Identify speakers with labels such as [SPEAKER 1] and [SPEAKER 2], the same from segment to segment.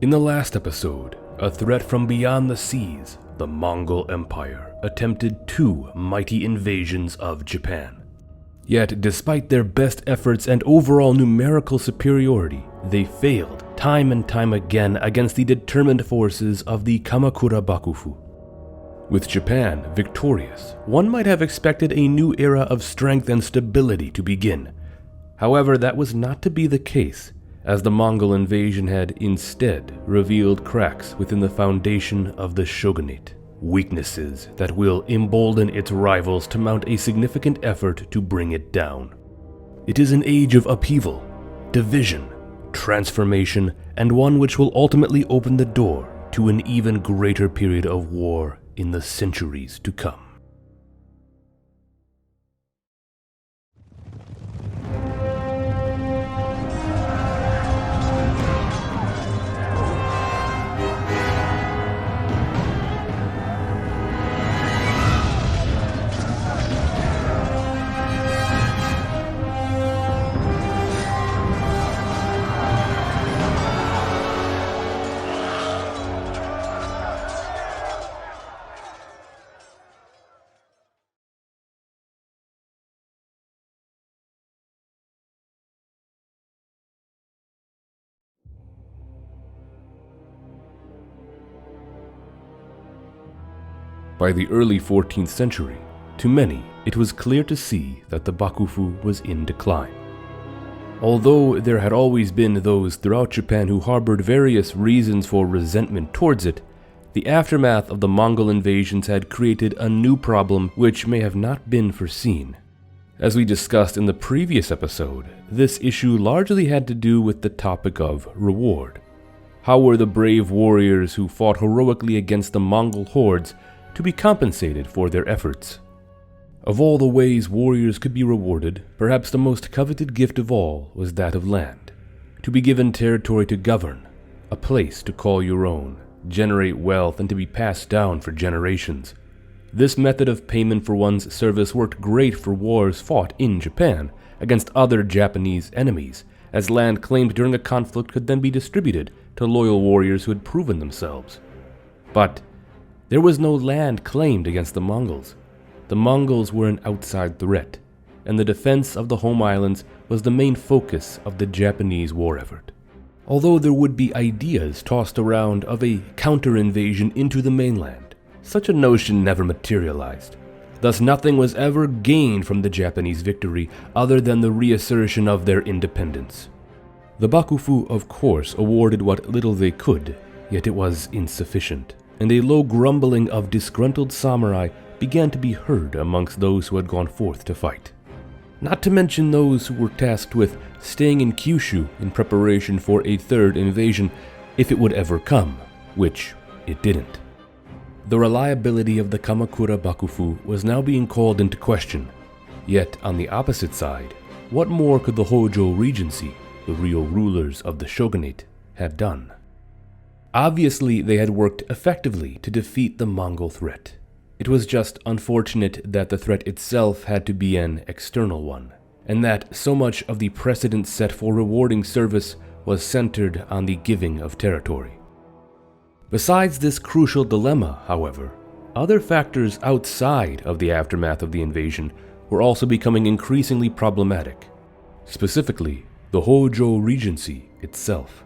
[SPEAKER 1] In the last episode, a threat from beyond the seas, the Mongol Empire attempted 2 mighty invasions of Japan. Yet, despite their best efforts and overall numerical superiority, they failed time and time again against the determined forces of the Kamakura Bakufu. With Japan victorious, one might have expected a new era of strength and stability to begin. However, that was not to be the case, as the Mongol invasion had instead revealed cracks within the foundation of the shogunate, weaknesses that will embolden its rivals to mount a significant effort to bring it down. It is an age of upheaval, division, transformation, and one which will ultimately open the door to an even greater period of war in the centuries to come. By the early 14th century, to many, it was clear to see that the Bakufu was in decline. Although there had always been those throughout Japan who harbored various reasons for resentment towards it, the aftermath of the Mongol invasions had created a new problem which may have not been foreseen. As we discussed in the previous episode, this issue largely had to do with the topic of reward. How were the brave warriors who fought heroically against the Mongol hordes to be compensated for their efforts? Of all the ways warriors could be rewarded, perhaps the most coveted gift of all was that of land. To be given territory to govern, a place to call your own, generate wealth, and to be passed down for generations. This method of payment for one's service worked great for wars fought in Japan against other Japanese enemies, as land claimed during a conflict could then be distributed to loyal warriors who had proven themselves. But there was no land claimed against the Mongols. The Mongols were an outside threat, and the defense of the home islands was the main focus of the Japanese war effort. Although there would be ideas tossed around of a counter-invasion into the mainland, such a notion never materialized. Thus nothing was ever gained from the Japanese victory other than the reassertion of their independence. The Bakufu, of course, awarded what little they could, yet it was insufficient, and a low grumbling of disgruntled samurai began to be heard amongst those who had gone forth to fight. Not to mention those who were tasked with staying in Kyushu in preparation for a third invasion if it would ever come, which it didn't. The reliability of the Kamakura Bakufu was now being called into question. Yet, on the opposite side, what more could the Hojo Regency, the real rulers of the shogunate, have done? Obviously, they had worked effectively to defeat the Mongol threat. It was just unfortunate that the threat itself had to be an external one, and that so much of the precedent set for rewarding service was centered on the giving of territory. Besides this crucial dilemma, however, other factors outside of the aftermath of the invasion were also becoming increasingly problematic, specifically the Hojo Regency itself.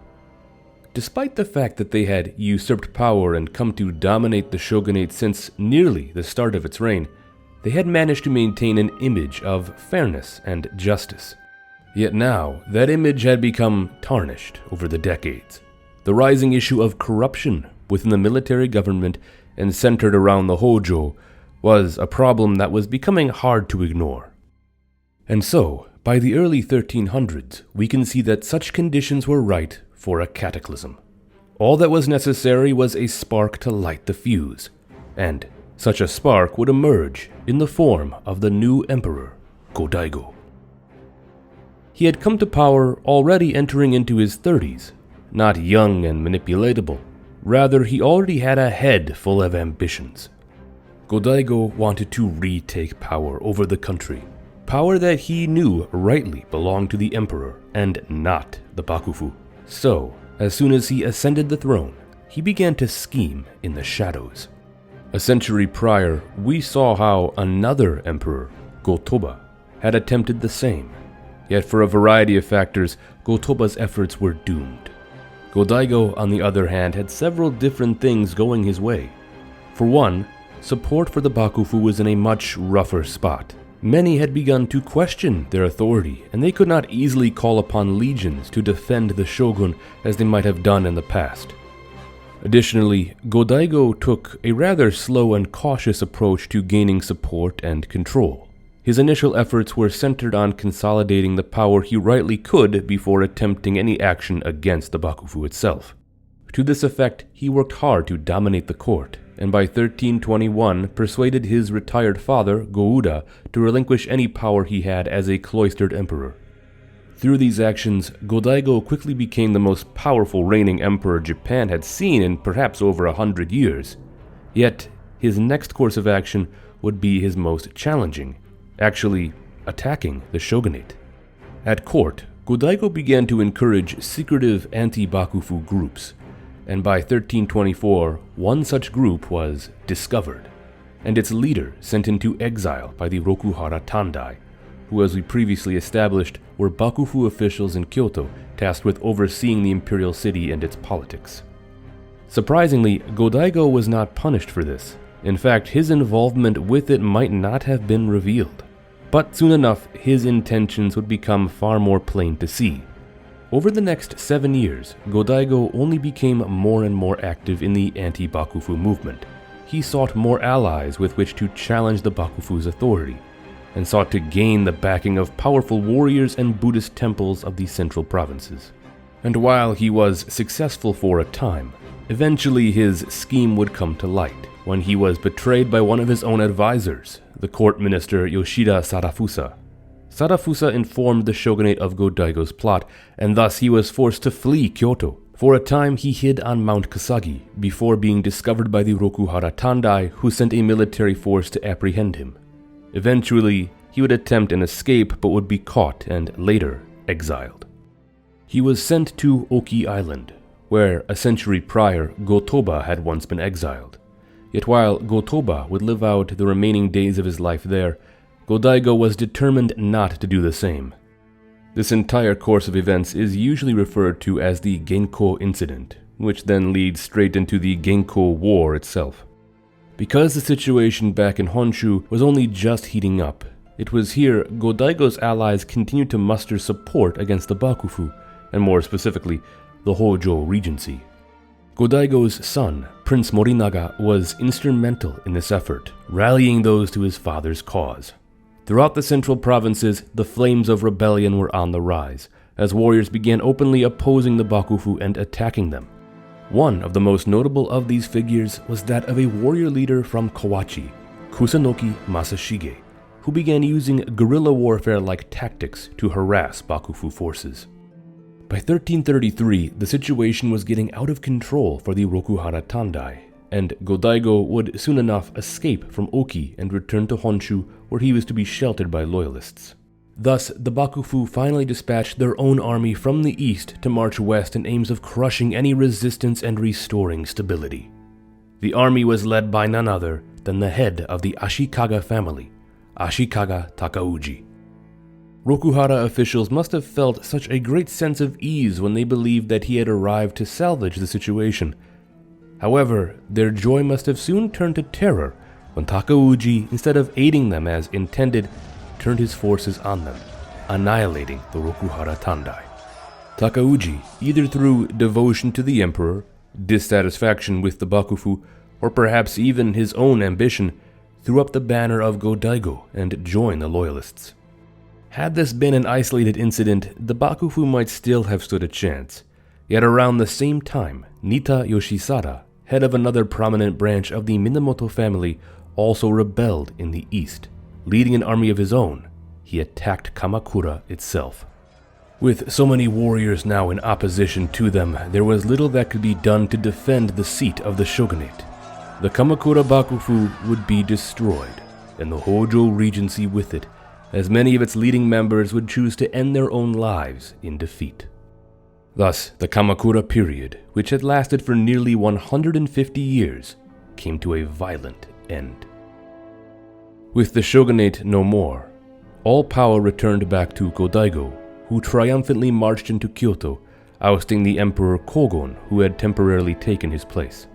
[SPEAKER 1] Despite the fact that they had usurped power and come to dominate the shogunate since nearly the start of its reign, they had managed to maintain an image of fairness and justice. Yet now, that image had become tarnished over the decades. The rising issue of corruption within the military government and centered around the Hojo was a problem that was becoming hard to ignore. And so, by the early 1300s, we can see that such conditions were right for a cataclysm. All that was necessary was a spark to light the fuse, and such a spark would emerge in the form of the new emperor, Go-Daigo. He had come to power already entering into his 30s, not young and manipulatable. Rather, he already had a head full of ambitions. Go-Daigo wanted to retake power over the country, power that he knew rightly belonged to the emperor and not the Bakufu. So, As soon as he ascended the throne, he began to scheme in the shadows. A century prior, we saw how another emperor, Go-Toba, had attempted the same. Yet for a variety of factors, Go-Toba's efforts were doomed. Go-Daigo, on the other hand, had several different things going his way. For one, support for the Bakufu was in a much rougher spot. Many had begun to question their authority, and they could not easily call upon legions to defend the shogun as they might have done in the past. Additionally, Go-Daigo took a rather slow and cautious approach to gaining support and control. His initial efforts were centered on consolidating the power he rightly could before attempting any action against the Bakufu itself. To this effect, he worked hard to dominate the court, and by 1321 persuaded his retired father, Go-Uda, to relinquish any power he had as a cloistered emperor. Through these actions, Go-Daigo quickly became the most powerful reigning emperor Japan had seen in perhaps over 100 years. Yet, his next course of action would be his most challenging, actually attacking the shogunate. At court, Go-Daigo began to encourage secretive anti-Bakufu groups, and by 1324, one such group was discovered, and its leader sent into exile by the Rokuhara Tandai, who, as we previously established, were Bakufu officials in Kyoto tasked with overseeing the imperial city and its politics. Surprisingly, Go-Daigo was not punished for this. In fact, his involvement with it might not have been revealed. But soon enough, his intentions would become far more plain to see. Over the next 7 years, Go-Daigo only became more and more active in the anti-Bakufu movement. He sought more allies with which to challenge the Bakufu's authority, and sought to gain the backing of powerful warriors and Buddhist temples of the central provinces. And while he was successful for a time, eventually his scheme would come to light when he was betrayed by one of his own advisors, the court minister Yoshida Sadafusa. Sadafusa informed the shogunate of Go-Daigo's plot, and thus he was forced to flee Kyoto. For a time he hid on Mount Kasagi, before being discovered by the Rokuhara Tandai, who sent a military force to apprehend him. Eventually, he would attempt an escape but would be caught and later exiled. He was sent to Oki Island, where a century prior Go-Toba had once been exiled. Yet while Go-Toba would live out the remaining days of his life there, Go-Daigo was determined not to do the same. This entire course of events is usually referred to as the Genko incident, which then leads straight into the Genko War itself. Because the situation back in Honshu was only just heating up, it was here Go-Daigo's allies continued to muster support against the Bakufu, and more specifically, the Hojo Regency. Go-Daigo's son, Prince Morinaga, was instrumental in this effort, rallying those to his father's cause. Throughout the central provinces, the flames of rebellion were on the rise, as warriors began openly opposing the Bakufu and attacking them. One of the most notable of these figures was that of a warrior leader from Kawachi, Kusanoki Masashige, who began using guerrilla warfare-like tactics to harass Bakufu forces. By 1333, the situation was getting out of control for the Rokuhara Tandai, and Go-Daigo would soon enough escape from Oki and return to Honshu, where he was to be sheltered by loyalists. Thus, the Bakufu finally dispatched their own army from the east to march west in aims of crushing any resistance and restoring stability. The army was led by none other than the head of the Ashikaga family, Ashikaga Takauji. Rokuhara officials must have felt such a great sense of ease when they believed that he had arrived to salvage the situation. However, their joy must have soon turned to terror when Takauji, instead of aiding them as intended, turned his forces on them, annihilating the Rokuhara Tandai. Takauji, either through devotion to the emperor, dissatisfaction with the Bakufu, or perhaps even his own ambition, threw up the banner of Go-Daigo and joined the loyalists. Had this been an isolated incident, the Bakufu might still have stood a chance. Yet around the same time, Nita Yoshisada, head of another prominent branch of the Minamoto family, also rebelled in the east. Leading an army of his own, he attacked Kamakura itself. With so many warriors now in opposition to them, there was little that could be done to defend the seat of the shogunate. The Kamakura Bakufu would be destroyed, and the Hojo Regency with it, as many of its leading members would choose to end their own lives in defeat. Thus, the Kamakura period, which had lasted for nearly 150 years, came to a violent end. With the shogunate no more, all power returned back to Go-Daigo, who triumphantly marched into Kyoto, ousting the Emperor Kogon, who had temporarily taken his place.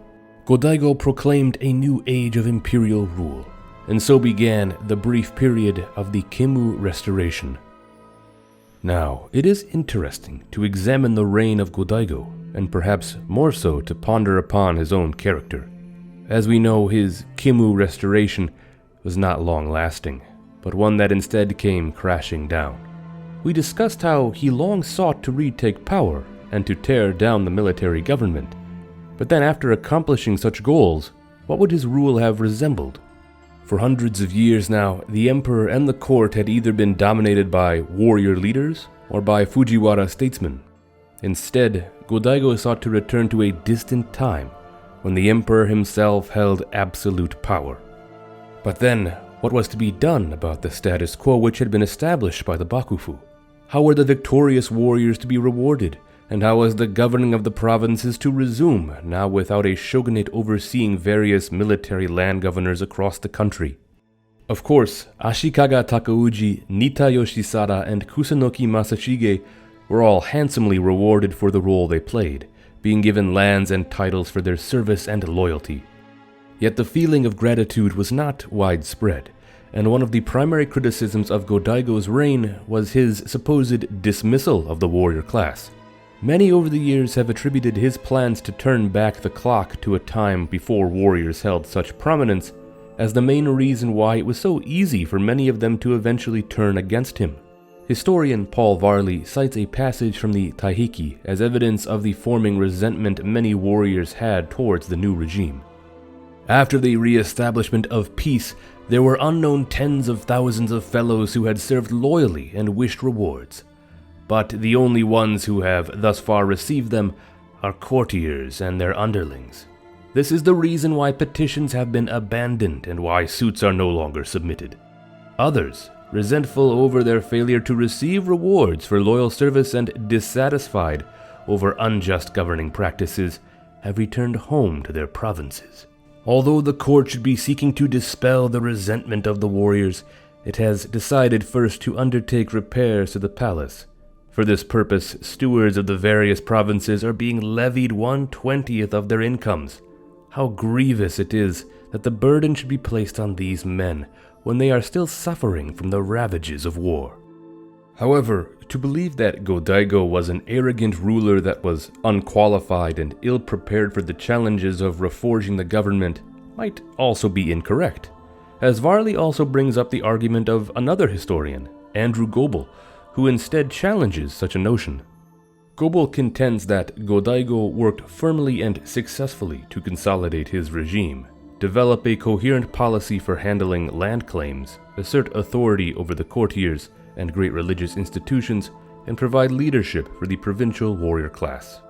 [SPEAKER 1] Go-Daigo proclaimed a new age of imperial rule, and so began the brief period of the Kenmu Restoration. Now, it is interesting to examine the reign of Go-Daigo, and perhaps more so to ponder upon his own character. As we know, his Kenmu Restoration was not long-lasting, but one that instead came crashing down. We discussed how he long sought to retake power and to tear down the military government, but then after accomplishing such goals, what would his rule have resembled? For hundreds of years now, the emperor and the court had either been dominated by warrior leaders or by Fujiwara statesmen. Instead, Go-Daigo sought to return to a distant time when the emperor himself held absolute power. But then, what was to be done about the status quo which had been established by the Bakufu? How were the victorious warriors to be rewarded? And how was the governing of the provinces to resume, now without a shogunate overseeing various military land governors across the country? Of course, Ashikaga Takauji, Nita Yoshisada, and Kusunoki Masashige were all handsomely rewarded for the role they played, being given lands and titles for their service and loyalty. Yet the feeling of gratitude was not widespread, and one of the primary criticisms of Go-Daigo's reign was his supposed dismissal of the warrior class. Many over the years have attributed his plans to turn back the clock to a time before warriors held such prominence as the main reason why it was so easy for many of them to eventually turn against him. Historian Paul Varley cites a passage from the Taiheiki as evidence of the forming resentment many warriors had towards the new regime. After the re-establishment of peace, there were unknown tens of thousands of fellows who had served loyally and wished rewards. But the only ones who have thus far received them are courtiers and their underlings. This is the reason why petitions have been abandoned and why suits are no longer submitted. Others, resentful over their failure to receive rewards for loyal service and dissatisfied over unjust governing practices, have returned home to their provinces. Although the court should be seeking to dispel the resentment of the warriors, it has decided first to undertake repairs to the palace. For this purpose, stewards of the various provinces are being levied 1/20th of their incomes. How grievous it is that the burden should be placed on these men when they are still suffering from the ravages of war. However, to believe that Go-Daigo was an arrogant ruler that was unqualified and ill-prepared for the challenges of reforging the government might also be incorrect, as Varley also brings up the argument of another historian, Andrew Goebel, who instead challenges such a notion. Goebel contends that Go-Daigo worked firmly and successfully to consolidate his regime, develop a coherent policy for handling land claims, assert authority over the courtiers and great religious institutions, and provide leadership for the provincial warrior class.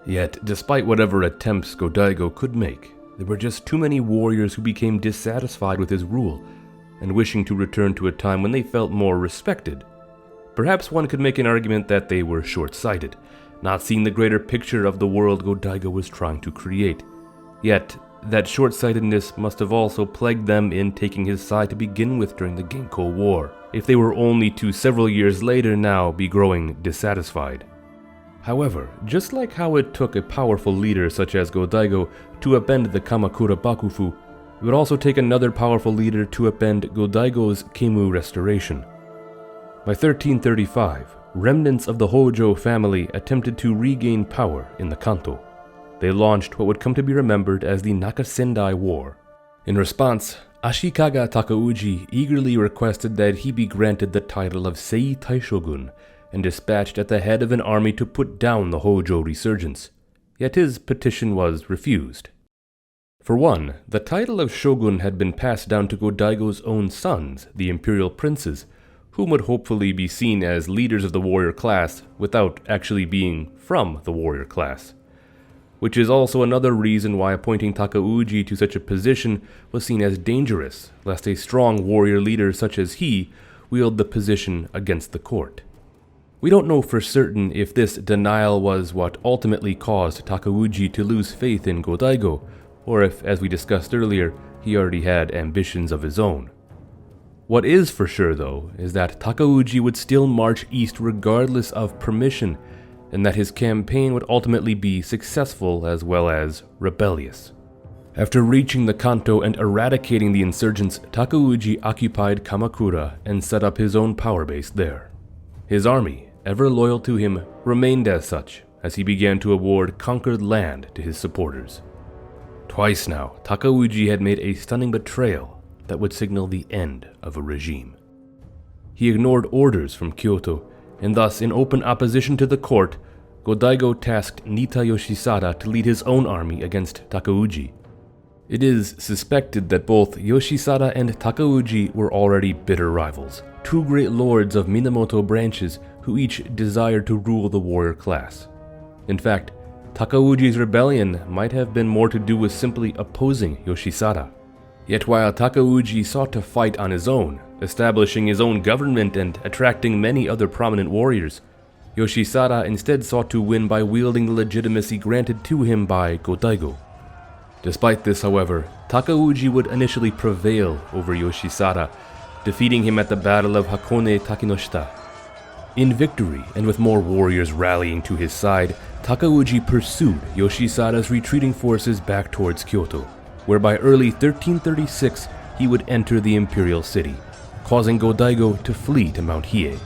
[SPEAKER 1] Yet, despite whatever attempts Go-Daigo could make, there were just too many warriors who became dissatisfied with his rule, and wishing to return to a time when they felt more respected. Perhaps one could make an argument that they were short-sighted, not seeing the greater picture of the world Go-Daigo was trying to create. Yet, that short-sightedness must have also plagued them in taking his side to begin with during the Genko War, if they were only to several years later now be growing dissatisfied. However, just like how it took a powerful leader such as Go-Daigo to upend the Kamakura Bakufu, it would also take another powerful leader to upend Go-Daigo's Kenmu Restoration. By 1335, remnants of the Hojo family attempted to regain power in the Kanto. They launched what would come to be remembered as the Nakasendai War. In response, Ashikaga Takauji eagerly requested that he be granted the title of Sei Taishogun and dispatched at the head of an army to put down the Hojo resurgence. Yet his petition was refused. For one, the title of shogun had been passed down to Go-Daigo's own sons, the imperial princes, whom would hopefully be seen as leaders of the warrior class without actually being from the warrior class. Which is also another reason why appointing Takauji to such a position was seen as dangerous, lest a strong warrior leader such as he wield the position against the court. We don't know for certain if this denial was what ultimately caused Takauji to lose faith in Go-Daigo, or if, as we discussed earlier, he already had ambitions of his own. What is for sure, though, is that Takauji would still march east regardless of permission, and that his campaign would ultimately be successful as well as rebellious. After reaching the Kanto and eradicating the insurgents, Takauji occupied Kamakura and set up his own power base there. His army, ever loyal to him, remained as such, as he began to award conquered land to his supporters. Twice now, Takauji had made a stunning betrayal that would signal the end of a regime. He ignored orders from Kyoto, and thus, in open opposition to the court, Go-Daigo tasked Nita Yoshisada to lead his own army against Takauji. It is suspected that both Yoshisada and Takauji were already bitter rivals, two great lords of Minamoto branches who each desired to rule the warrior class. In fact, Takauji's rebellion might have been more to do with simply opposing Yoshisada. Yet while Takauji sought to fight on his own, establishing his own government and attracting many other prominent warriors, Yoshisada instead sought to win by wielding the legitimacy granted to him by Go-Daigo. Despite this, however, Takauji would initially prevail over Yoshisada, defeating him at the Battle of Hakone Takenoshita. In victory, and with more warriors rallying to his side, Takauji pursued Yoshisada's retreating forces back towards Kyoto, where by early 1336 he would enter the imperial city, causing Go-Daigo to flee to Mount Hiei.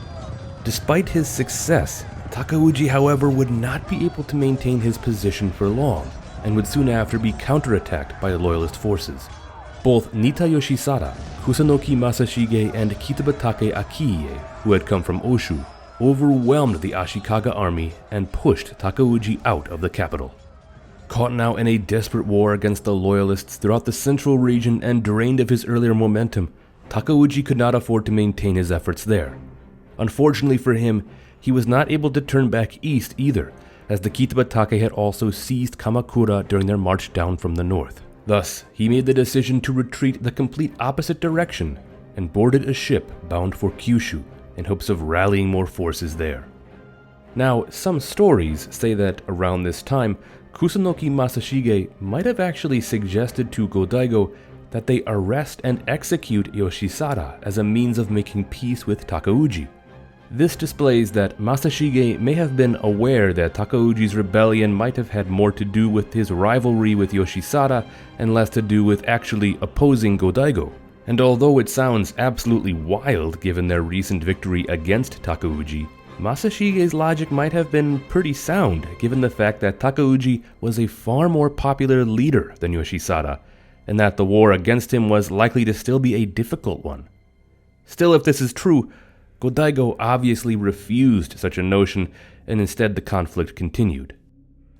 [SPEAKER 1] Despite his success, Takauji, however, would not be able to maintain his position for long, and would soon after be counterattacked by loyalist forces. Both Nita Yoshisada, Kusunoki Masashige, and Kitabatake Akiie, who had come from Oshu, overwhelmed the Ashikaga army and pushed Takauji out of the capital. Caught now in a desperate war against the loyalists throughout the central region and drained of his earlier momentum, Takauji could not afford to maintain his efforts there. Unfortunately for him, he was not able to turn back east either, as the Kitabatake had also seized Kamakura during their march down from the north. Thus, he made the decision to retreat the complete opposite direction and boarded a ship bound for Kyushu in hopes of rallying more forces there. Now, some stories say that around this time, Kusunoki Masashige might have actually suggested to Go-Daigo that they arrest and execute Yoshisada as a means of making peace with Takauji. This displays that Masashige may have been aware that Takauji's rebellion might have had more to do with his rivalry with Yoshisada and less to do with actually opposing Go-Daigo. And although it sounds absolutely wild given their recent victory against Takauji, Masashige's logic might have been pretty sound given the fact that Takauji was a far more popular leader than Yoshisada, and that the war against him was likely to still be a difficult one. Still, if this is true, Go-Daigo obviously refused such a notion, and instead the conflict continued.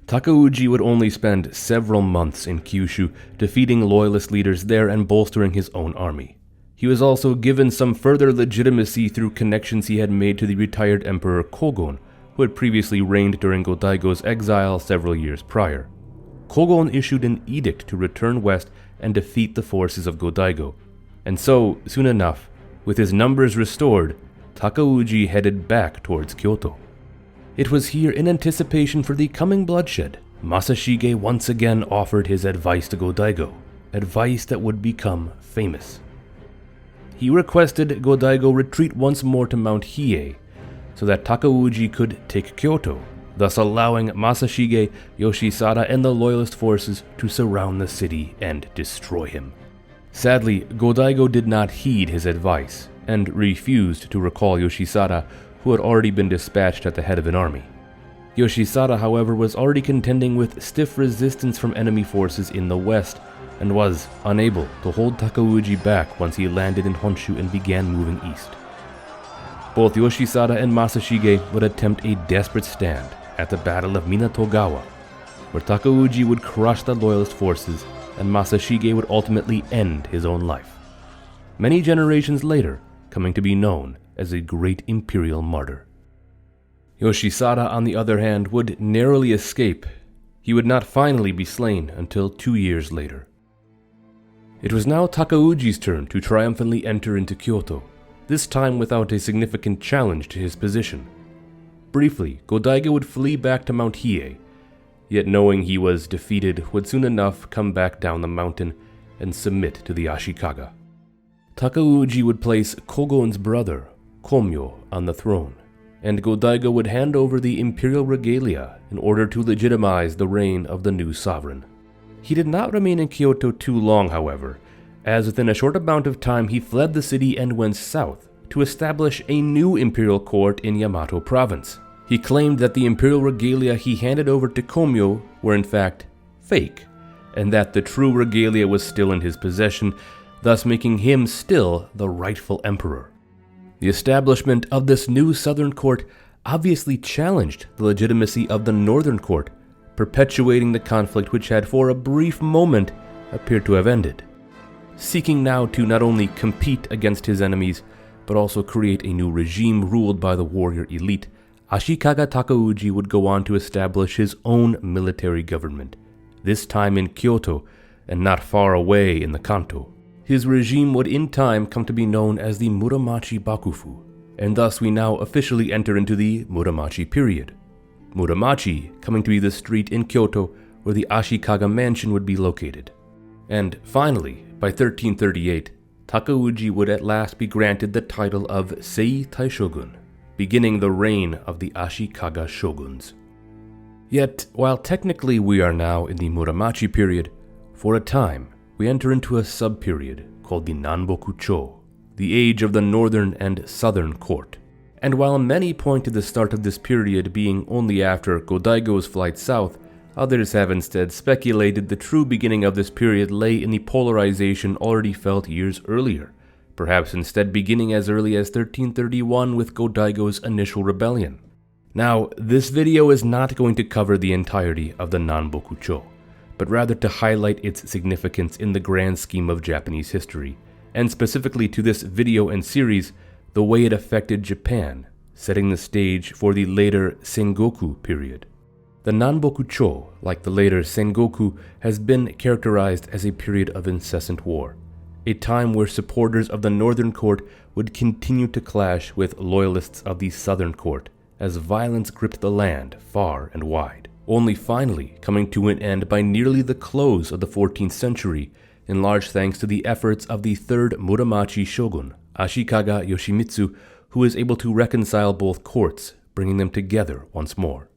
[SPEAKER 1] Takauji would only spend several months in Kyushu, defeating loyalist leaders there and bolstering his own army. He was also given some further legitimacy through connections he had made to the retired Emperor Kogon, who had previously reigned during Go-Daigo's exile several years prior. Kogon issued an edict to return west and defeat the forces of Go-Daigo, and so, soon enough, with his numbers restored, Takauji headed back towards Kyoto. It was here, in anticipation for the coming bloodshed, Masashige once again offered his advice to Go-Daigo, advice that would become famous. He requested Go-Daigo retreat once more to Mount Hiei, so that Takauji could take Kyoto, thus allowing Masashige, Yoshisada, and the loyalist forces to surround the city and destroy him. Sadly, Go-Daigo did not heed his advice, and refused to recall Yoshisada, who had already been dispatched at the head of an army. Yoshisada, however, was already contending with stiff resistance from enemy forces in the west, and was unable to hold Takauji back once he landed in Honshu and began moving east. Both Yoshisada and Masashige would attempt a desperate stand at the Battle of Minatogawa, where Takauji would crush the loyalist forces and Masashige would ultimately end his own life, many generations later coming to be known as a great imperial martyr. Yoshisada, on the other hand, would narrowly escape. He would not finally be slain until 2 years later. It was now Takauji's turn to triumphantly enter into Kyoto, this time without a significant challenge to his position. Briefly, Go-Daigo would flee back to Mount Hiei, yet knowing he was defeated would soon enough come back down the mountain and submit to the Ashikaga. Takauji would place Kogon's brother, Komyo, on the throne, and Go-Daigo would hand over the imperial regalia in order to legitimize the reign of the new sovereign. He did not remain in Kyoto too long, however, as within a short amount of time he fled the city and went south to establish a new imperial court in Yamato province. He claimed that the imperial regalia he handed over to Komyo were in fact fake, and that the true regalia was still in his possession, thus making him still the rightful emperor. The establishment of this new southern court obviously challenged the legitimacy of the northern court, perpetuating the conflict which had for a brief moment appeared to have ended. Seeking now to not only compete against his enemies, but also create a new regime ruled by the warrior elite, Ashikaga Takauji would go on to establish his own military government, this time in Kyoto and not far away in the Kanto. His regime would in time come to be known as the Muramachi Bakufu, and thus we now officially enter into the Muramachi period. Muramachi coming to be the street in Kyoto where the Ashikaga mansion would be located. And finally, by 1338, Takauji would at last be granted the title of Sei Taishogun, beginning the reign of the Ashikaga shoguns. Yet, while technically we are now in the Muramachi period, for a time we enter into a sub-period called the Nanboku-cho, the age of the northern and southern court. And while many point to the start of this period being only after Go-Daigo's flight south, others have instead speculated the true beginning of this period lay in the polarization already felt years earlier, perhaps instead beginning as early as 1331 with Go-Daigo's initial rebellion. Now, this video is not going to cover the entirety of the Nanboku-cho, but rather to highlight its significance in the grand scheme of Japanese history, and specifically to this video and series, the way it affected Japan, setting the stage for the later Sengoku period. The Nanboku-cho, like the later Sengoku, has been characterized as a period of incessant war, a time where supporters of the northern court would continue to clash with loyalists of the southern court, as violence gripped the land far and wide, only finally coming to an end by nearly the close of the 14th century, in large thanks to the efforts of the third Muramachi shogun, Ashikaga Yoshimitsu, who was able to reconcile both courts, bringing them together once more.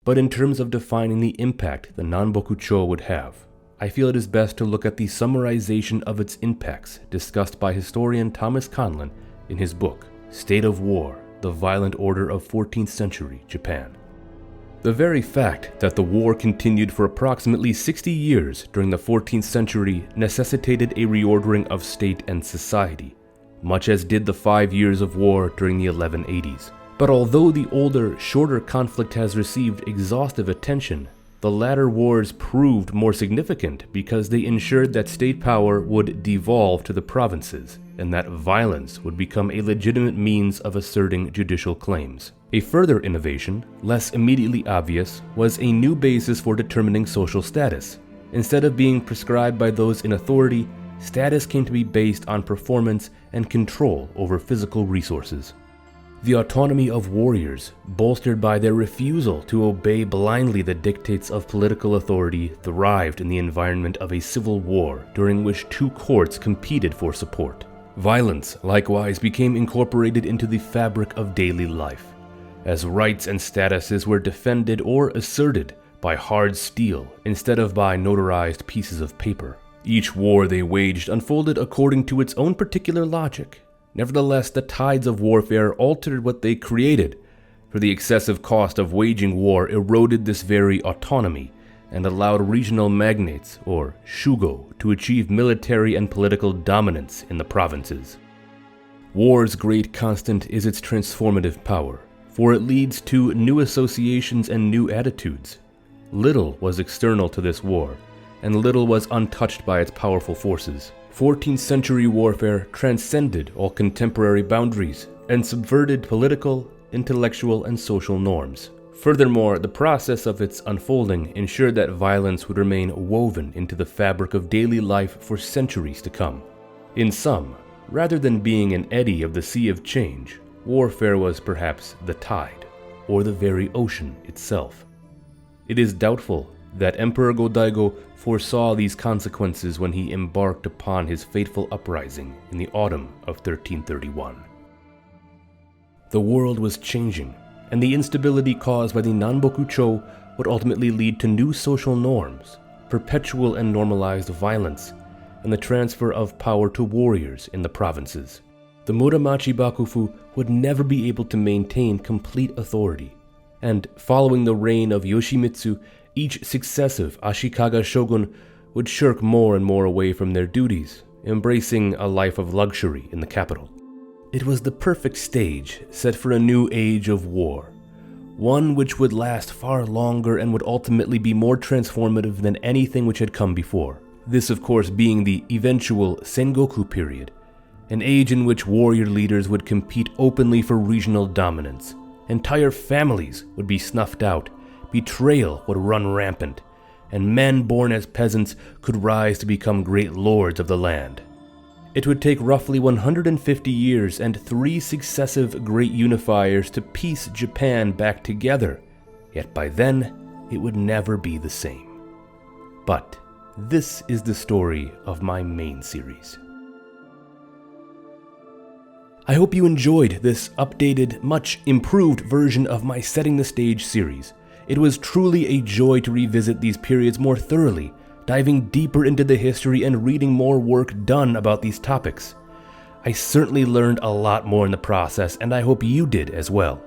[SPEAKER 1] But in terms of defining the impact the Nanboku-cho would have, I feel it is best to look at the summarization of its impacts discussed by historian Thomas Conlan in his book, State of War, the Violent Order of 14th Century Japan. The very fact that the war continued for approximately 60 years during the 14th century necessitated a reordering of state and society, much as did the 5 years of war during the 1180s. But although the older, shorter conflict has received exhaustive attention, the latter wars proved more significant because they ensured that state power would devolve to the provinces, and that violence would become a legitimate means of asserting judicial claims. A further innovation, less immediately obvious, was a new basis for determining social status. Instead of being prescribed by those in authority, status came to be based on performance and control over physical resources. The autonomy of warriors, bolstered by their refusal to obey blindly the dictates of political authority, thrived in the environment of a civil war during which two courts competed for support. Violence, likewise, became incorporated into the fabric of daily life, as rights and statuses were defended or asserted by hard steel instead of by notarized pieces of paper. Each war they waged unfolded according to its own particular logic. Nevertheless, the tides of warfare altered what they created, for the excessive cost of waging war eroded this very autonomy and allowed regional magnates, or shugo, to achieve military and political dominance in the provinces. War's great constant is its transformative power, for it leads to new associations and new attitudes. Little was external to this war, and little was untouched by its powerful forces. 14th century warfare transcended all contemporary boundaries and subverted political, intellectual, and social norms. Furthermore, the process of its unfolding ensured that violence would remain woven into the fabric of daily life for centuries to come. In sum, rather than being an eddy of the sea of change, warfare was perhaps the tide, or the very ocean itself. It is doubtful that Emperor Go-Daigo foresaw these consequences when he embarked upon his fateful uprising in the autumn of 1331. The world was changing, and the instability caused by the Nanboku-cho would ultimately lead to new social norms, perpetual and normalized violence, and the transfer of power to warriors in the provinces. The Muromachi Bakufu would never be able to maintain complete authority, and following the reign of Yoshimitsu, each successive Ashikaga shogun would shirk more and more away from their duties, embracing a life of luxury in the capital. It was the perfect stage set for a new age of war, one which would last far longer and would ultimately be more transformative than anything which had come before. This, of course, being the eventual Sengoku period, an age in which warrior leaders would compete openly for regional dominance. Entire families would be snuffed out, betrayal would run rampant, and men born as peasants could rise to become great lords of the land. It would take roughly 150 years and 3 successive great unifiers to piece Japan back together, yet by then it would never be the same. But this is the story of my main series. I hope you enjoyed this updated, much improved version of my Setting the Stage series. It was truly a joy to revisit these periods more thoroughly, diving deeper into the history and reading more work done about these topics. I certainly learned a lot more in the process, and I hope you did as well.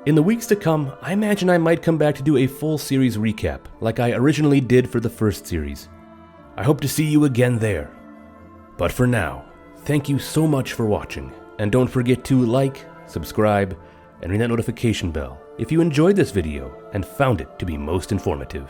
[SPEAKER 1] In the weeks to come, I imagine I might come back to do a full series recap, like I originally did for the first series. I hope to see you again there. But for now, thank you so much for watching, and don't forget to like, subscribe, and ring that notification bell if you enjoyed this video and found it to be most informative.